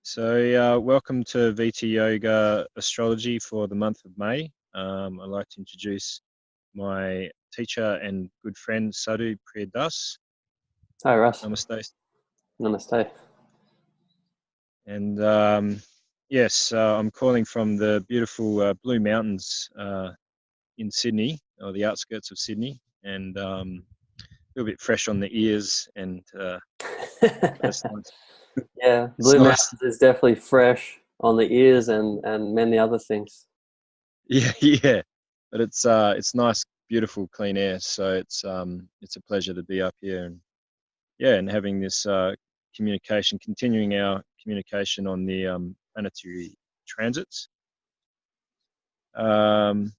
Welcome to VT Yoga Astrology for the month of May. I'd like to introduce my teacher and good friend, Sadhu Das. Hi, Russ. Namaste. Namaste. And yes, I'm calling from the beautiful Blue Mountains in Sydney, or the outskirts of Sydney, and a little bit fresh on the ears, and that's nice. Yeah, It's Blue nice. Mountains is definitely fresh on the ears and many other things. Yeah, yeah, but it's nice, beautiful, clean air. So it's a pleasure to be up here, and yeah, and having this communication, continuing our communication on the planetary transits. Um,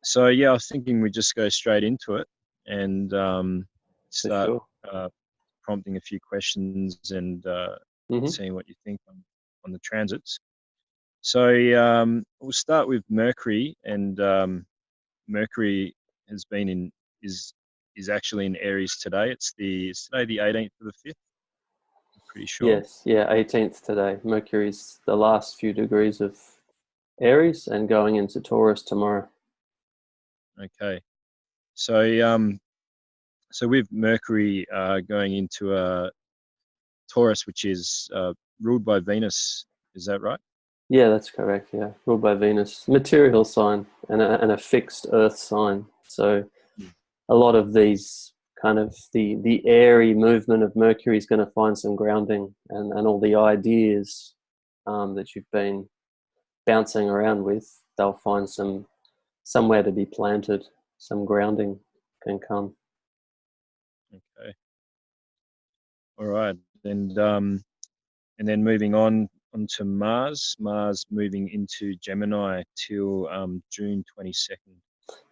so yeah, I was thinking we just go straight into it and For start sure. prompting a few questions and hmm seeing what you think on the transits. So we'll start with Mercury, and Mercury has been in is actually in Aries today. It's today the 18th of the 5th. I'm pretty sure. Yes, yeah, 18th today. Mercury's the last few degrees of Aries and going into Taurus tomorrow. Okay. So with Mercury going into Taurus, which is ruled by Venus, is that right? Yeah, that's correct. Yeah, ruled by Venus, material sign and a fixed Earth sign. So Mm. a lot of these kind of the airy movement of Mercury is going to find some grounding, and all the ideas that you've been bouncing around with, they'll find somewhere to be planted. Some grounding can come. Okay. All right. And then moving on onto Mars. Mars moving into Gemini till June 22nd.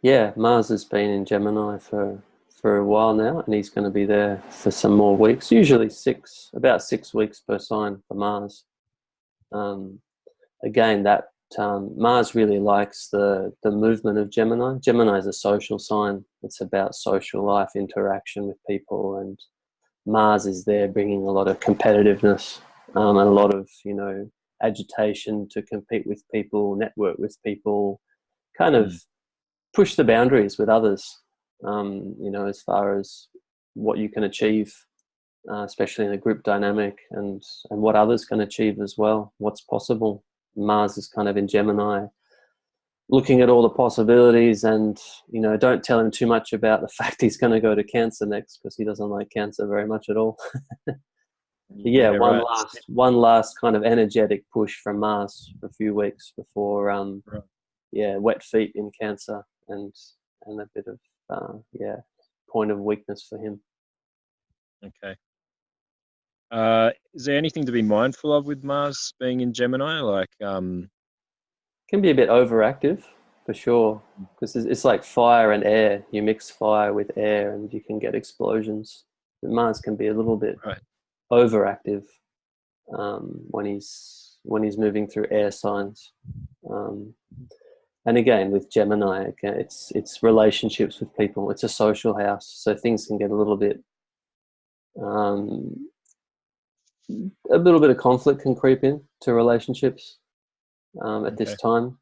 Yeah, Mars has been in Gemini for a while now, and he's going to be there for some more weeks. Usually about 6 weeks per sign for Mars. Um, Again, that Mars really likes the movement of Gemini. Gemini is a social sign. It's about social life, interaction with people, and Mars is there bringing a lot of competitiveness and a lot of agitation to compete with people, network with people, kind of Mm. push the boundaries with others. As far as what you can achieve, especially in a group dynamic, and what others can achieve as well. What's possible. Mars is kind of in Gemini, looking at all the possibilities, and don't tell him too much about the fact he's going to go to Cancer next, because he doesn't like Cancer very much at all. Yeah, Yeah, right. one last kind of energetic push from Mars for a few weeks before Right. wet feet in Cancer, and a bit of point of weakness for him. Okay. Is there anything to be mindful of with Mars being in Gemini? Like, Can be a bit overactive for sure, because it's like fire and air. You mix fire with air and you can get explosions. But Mars can be a little bit right. overactive when he's moving through air signs. Um, and again, with Gemini, it's relationships with people. It's a social house, so things can get um, a little bit of conflict can creep in to relationships at this Okay. time.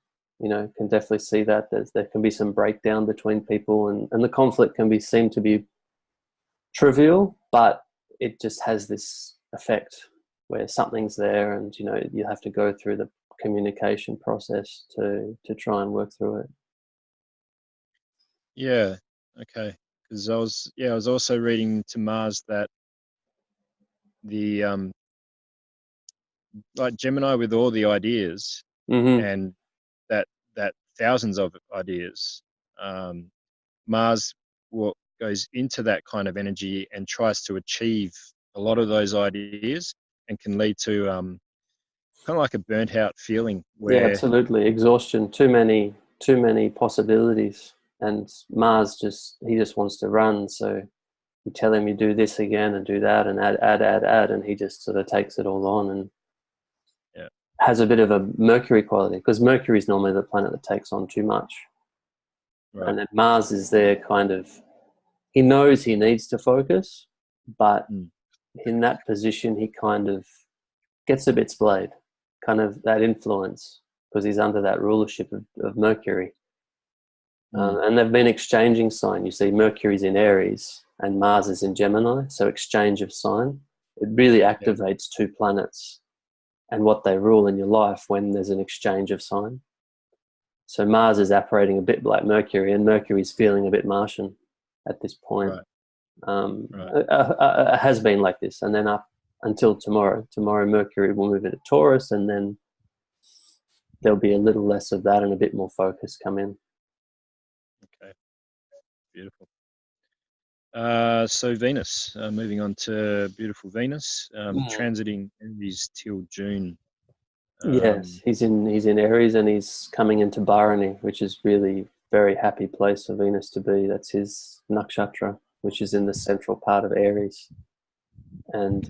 Can definitely see that there can be some breakdown between people, and the conflict can be seem to be trivial, but it just has this effect where something's there, and you have to go through the communication process to try and work through it. Yeah. Okay. Because I was also reading to Mars that the like Gemini with all the ideas hmm and that thousands of ideas, um, Mars goes into that kind of energy and tries to achieve a lot of those ideas, and can lead to kind of like a burnt out feeling Yeah, where absolutely. Exhaustion, too many possibilities, and Mars he just wants to run. So you tell him you do this again and do that and add, and he just sort of takes it all on and yeah, has a bit of a Mercury quality, because Mercury is normally the planet that takes on too much. right. And then Mars is there kind of, he knows he needs to focus, but Mm. in that position, he kind of gets a bit splayed, kind of that influence, because he's under that rulership of Mercury. And they've been exchanging sign. You see Mercury's in Aries and Mars is in Gemini, so exchange of sign. It really activates two planets and what they rule in your life when there's an exchange of sign. So Mars is operating a bit like Mercury, and Mercury's feeling a bit Martian at this point. It has been like this, and then up until tomorrow. Tomorrow Mercury will move into Taurus, and then there'll be a little less of that and a bit more focus come in. Okay, beautiful. So Venus, moving on to beautiful Venus, transiting Aries till June. Yes, he's in Aries and he's coming into Bharani, which is really very happy place for Venus to be. That's his nakshatra, which is in the central part of Aries. And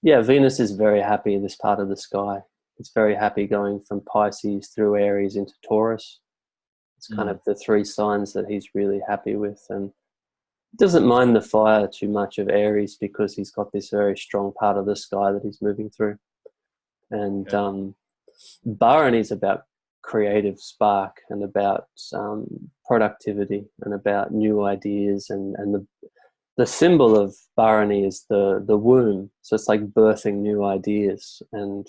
Venus is very happy in this part of the sky. It's very happy going from Pisces through Aries into Taurus. It's kind of the three signs that he's really happy with, and doesn't mind the fire too much of Aries because he's got this very strong part of the sky that he's moving through. And Bharani is about creative spark and about productivity and about new ideas, and the symbol of Bharani is the womb, so it's like birthing new ideas, and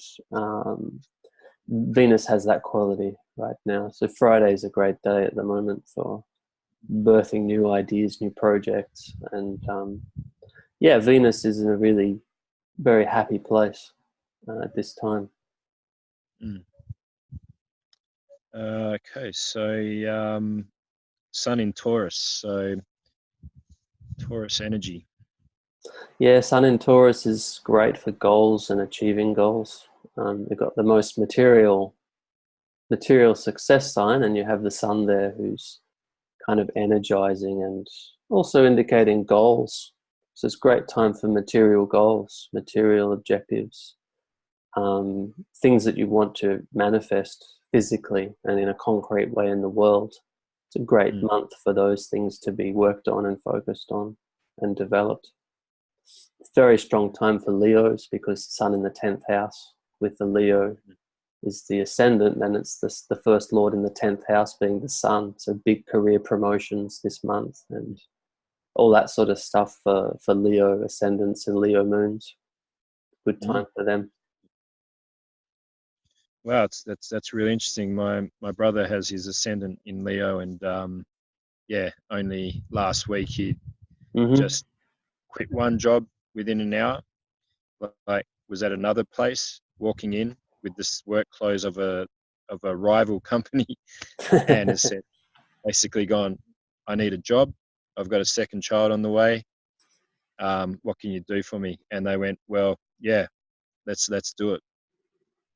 Venus has that quality right now. So Friday is a great day at the moment for birthing new ideas, new projects, and Venus is in a really very happy place at this time. Okay, so Sun in Taurus, so Taurus energy. Yeah, Sun in Taurus is great for goals and achieving goals. You've got the most material success sign, and you have the Sun there who's kind of energizing and also indicating goals. So it's a great time for material goals, material objectives, things that you want to manifest physically and in a concrete way in the world. It's a great month for those things to be worked on and focused on and developed. It's a very strong time for Leos because Sun in the 10th house with the Leo is the ascendant, and it's the first lord in the 10th house being the Sun. So big career promotions this month and all that sort of stuff for Leo ascendants and Leo moons. Good time for them. Wow, that's really interesting. My brother has his ascendant in Leo, and only last week he just quit one job within an hour. Like was at another place, walking in with this work clothes of a rival company, and has said, basically gone, I need a job. I've got a second child on the way. What can you do for me? And they went, well, yeah, let's do it.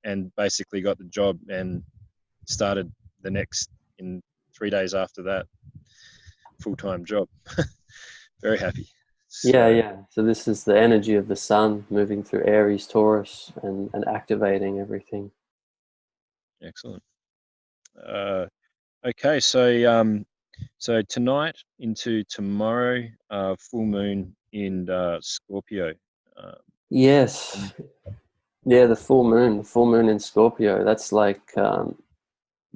And basically got the job and started the next in 3 days after that, full-time job. Very happy. So this is the energy of the Sun moving through Aries, Taurus, and activating everything. Excellent. Okay, so tonight into tomorrow, full moon in Scorpio. Yes. Yeah, the full moon in Scorpio. That's like,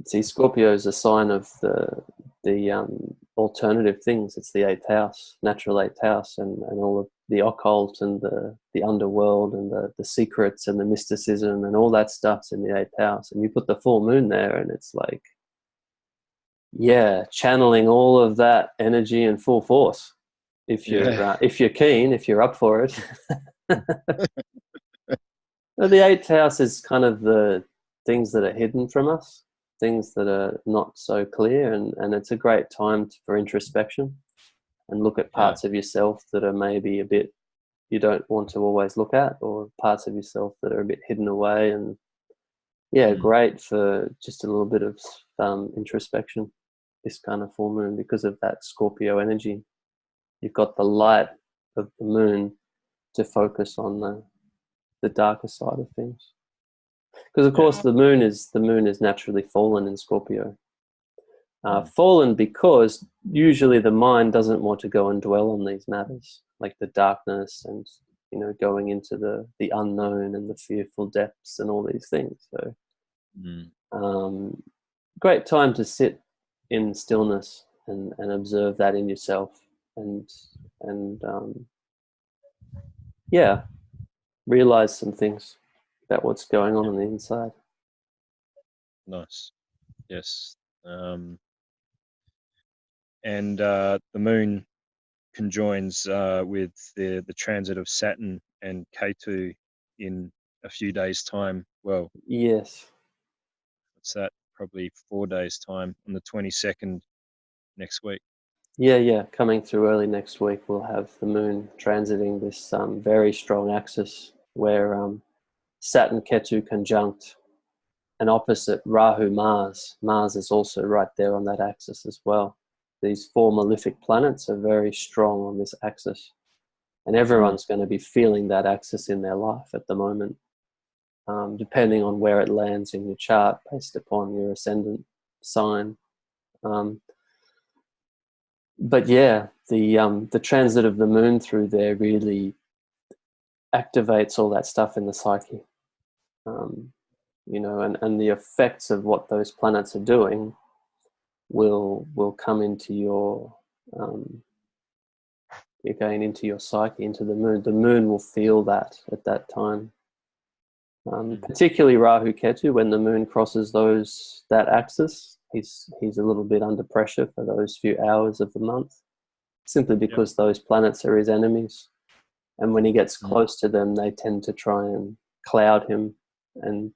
see, Scorpio is a sign of the alternative things. It's the 8th house, natural 8th house, and all of the occult and the underworld and the secrets and the mysticism and all that stuff's in the 8th house. And you put the full moon there, and it's like, channeling all of that energy in full force. If you're keen, if you're up for it. The 8th house is kind of the things that are hidden from us, things that are not so clear, and it's a great time for introspection and look at parts of yourself that are maybe a bit you don't want to always look at, or parts of yourself that are a bit hidden away. And great for just a little bit of introspection, this kind of full moon, because of that Scorpio energy. You've got the light of the moon to focus on the darker side of things, because of course the moon is naturally fallen in Scorpio. Fallen because usually the mind doesn't want to go and dwell on these matters like the darkness and you know, going into the unknown and the fearful depths and all these things. So great time to sit in stillness and observe that in yourself, and yeah, realize some things about what's going on the inside. Nice. Yes. And the moon conjoins with the transit of Saturn and Ketu in a few days' time. Well, Yes. what's that? Probably 4 days' time on the 22nd next week. Yeah. Coming through early next week, we'll have the moon transiting this very strong axis where Saturn Ketu conjunct an opposite Rahu Mars. Mars is also right there on that axis as well. These four malefic planets are very strong on this axis, and everyone's going to be feeling that axis in their life at the moment, depending on where it lands in your chart based upon your ascendant sign. But yeah, the transit of the moon through there really activates all that stuff in the psyche. You know, and the effects of what those planets are doing will come into your again into your psyche, into the moon. The moon will feel that at that time. Particularly Rahu Ketu, when the moon crosses that axis, he's a little bit under pressure for those few hours of the month, simply because those planets are his enemies. And when he gets close to them, they tend to try and cloud him. And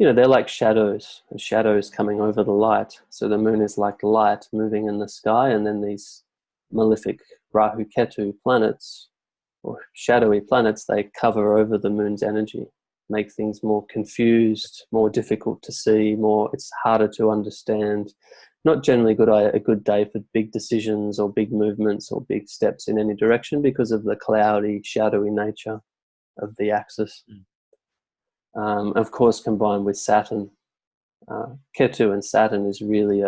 you know, they're like shadows, and shadows coming over the light. So the moon is like light moving in the sky, and then these malefic Rahu Ketu planets, or shadowy planets, they cover over the moon's energy, make things more confused, more difficult to see, it's harder to understand. Not generally a good day for big decisions or big movements or big steps in any direction because of the cloudy, shadowy nature of the axis. Of course, combined with Saturn, Ketu and Saturn is really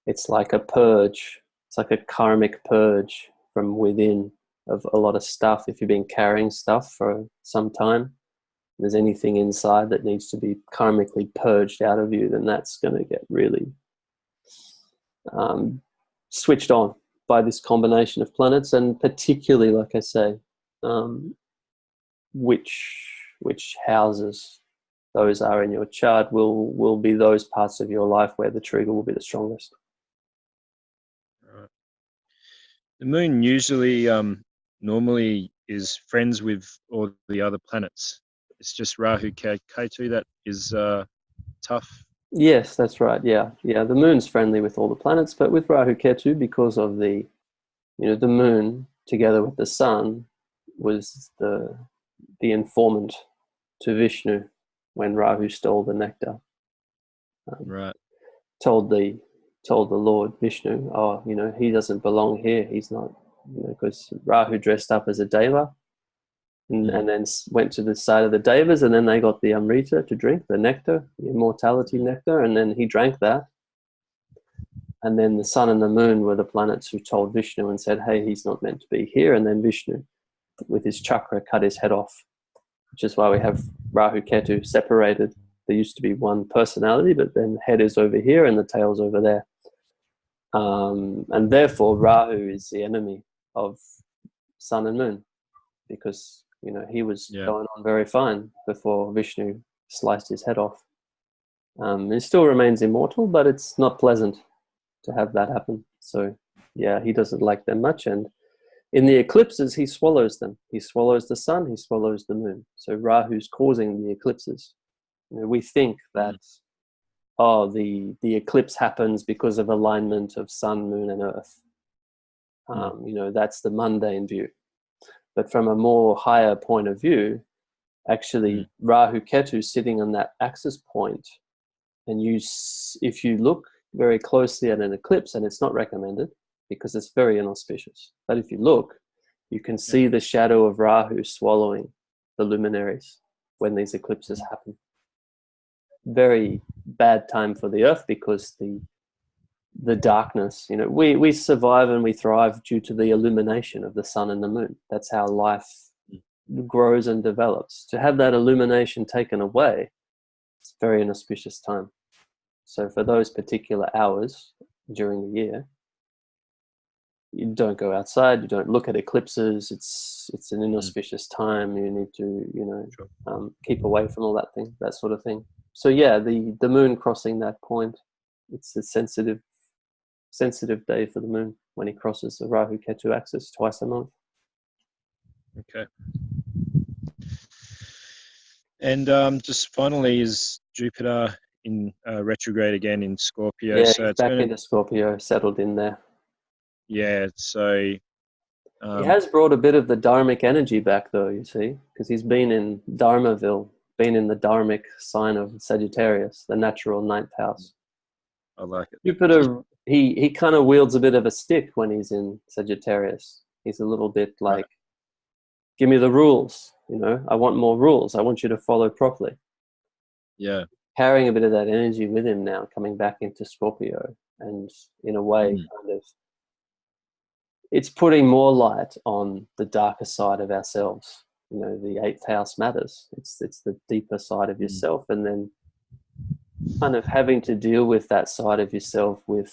it's like a purge. It's like a karmic purge from within of a lot of stuff. If you've been carrying stuff for some time, there's anything inside that needs to be karmically purged out of you, then that's going to get really switched on by this combination of planets, and particularly, like I say, which houses those are in your chart will be those parts of your life where the trigger will be the strongest. Right. The moon usually normally is friends with all the other planets. It's just Rahu Ketu that is tough. Yes, that's right. Yeah. The moon's friendly with all the planets, but with Rahu Ketu, because of the moon together with the sun was the informant to Vishnu when Rahu stole the nectar. Right. Told the Lord Vishnu, he doesn't belong here. He's not, because Rahu dressed up as a deva, and then went to the side of the devas, and then they got the Amrita to drink, the nectar, the immortality nectar, and then he drank that. And then the sun and the moon were the planets who told Vishnu and said, hey, he's not meant to be here. And then Vishnu, with his chakra, cut his head off, which is why we have Rahu Ketu separated. There used to be one personality, but then head is over here and the tail's over there. And therefore, Rahu is the enemy of sun and moon, because, he was going on very fine before Vishnu sliced his head off. He still remains immortal, but it's not pleasant to have that happen. So yeah, he doesn't like them much, and in the eclipses he swallows them. He swallows the sun, he swallows the moon. So Rahu's causing the eclipses. We think that the eclipse happens because of alignment of sun, moon and earth. That's the mundane view, but from a more higher point of view, actually Rahu Ketu sitting on that axis point, and if you look very closely at an eclipse, and it's not recommended because it's very inauspicious, but if you look, you can see the shadow of Rahu swallowing the luminaries when these eclipses happen. Very bad time for the earth, because the darkness. You know, we survive and we thrive due to the illumination of the sun and the moon. That's how life grows and develops. To have that illumination taken away, it's a very inauspicious time. So for those particular hours during the year, you don't go outside, you don't look at eclipses. It's an inauspicious time. You need to, you know, Sure. keep away from all that sort of thing. So yeah, the moon crossing that point, it's a sensitive day for the moon when he crosses the Rahu Ketu axis twice a month. Okay. And just finally, is Jupiter in retrograde again in Scorpio? Yeah, So he's it's back going to, into Scorpio, settled in there. yeah. So He has brought a bit of the dharmic energy back, though, you see, because he's been in Dharmaville, been in the dharmic sign of Sagittarius, the natural ninth house. I like it. Jupiter, he kind of wields a bit of a stick when he's in Sagittarius. He's a little bit like, Right. give me the rules, you know, I want more rules. I want you to follow properly. Yeah. Carrying a bit of that energy with him now, coming back into Scorpio, and in a way, kind of, it's putting more light on the darker side of ourselves. You know, the eighth house matters. It's the deeper side of yourself, and then kind of having to deal with that side of yourself with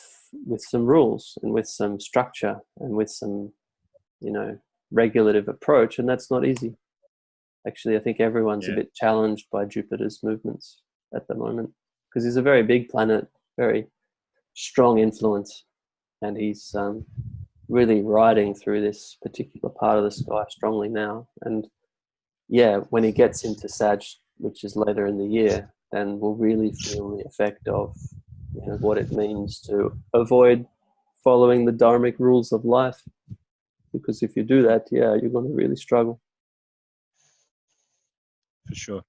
some rules and with some structure and with some, you know, regulative approach, and that's not easy. Actually, I think everyone's a Yeah. bit challenged by Jupiter's movements at the moment because he's a very big planet, very strong influence, and he's really riding through this particular part of the sky strongly now. And yeah, when he gets into Sag, which is later in the year, then we'll really feel the effect of, you know, what it means to avoid following the dharmic rules of life. Because if you do that, yeah, you're going to really struggle. For sure.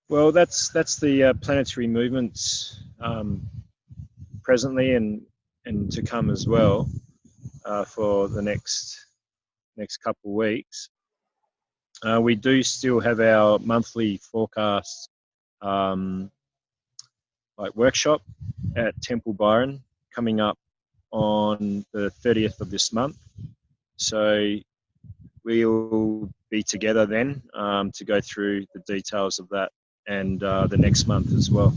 Well, that's the planetary movements presently and to come as well for the next couple of weeks. We do still have our monthly forecast like workshop at Temple Byron coming up on the 30th of this month. So we'll be together then to go through the details of that and the next month as well.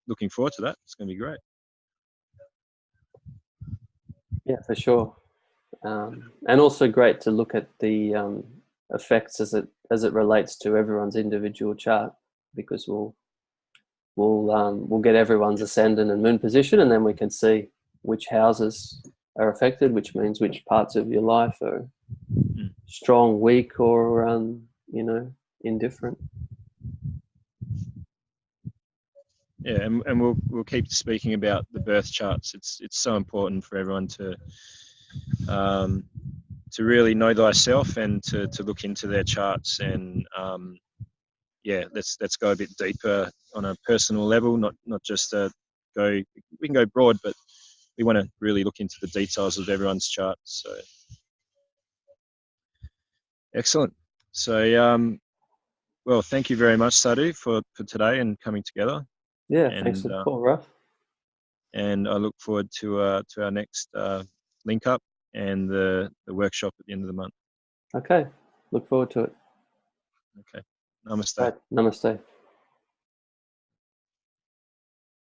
Looking forward to that. It's going to be great. Yeah, for sure. And also great to look at the effects as it relates to everyone's individual chart, because we'll get everyone's ascendant and moon position, and then we can see which houses are affected, which means which parts of your life are strong, weak, or you know, indifferent. Yeah, and we'll keep speaking about the birth charts. It's so important for everyone to really know thyself and to look into their charts and yeah, let's go a bit deeper on a personal level, not just go. We can go broad, but we want to really look into the details of everyone's charts. So excellent. So well, thank you very much, Sadhu, for today and coming together. Yeah, And, thanks for the call, Ruff. And I look forward to our next link up and the workshop at the end of the month. Okay, look forward to it. Okay, namaste. Right. Namaste.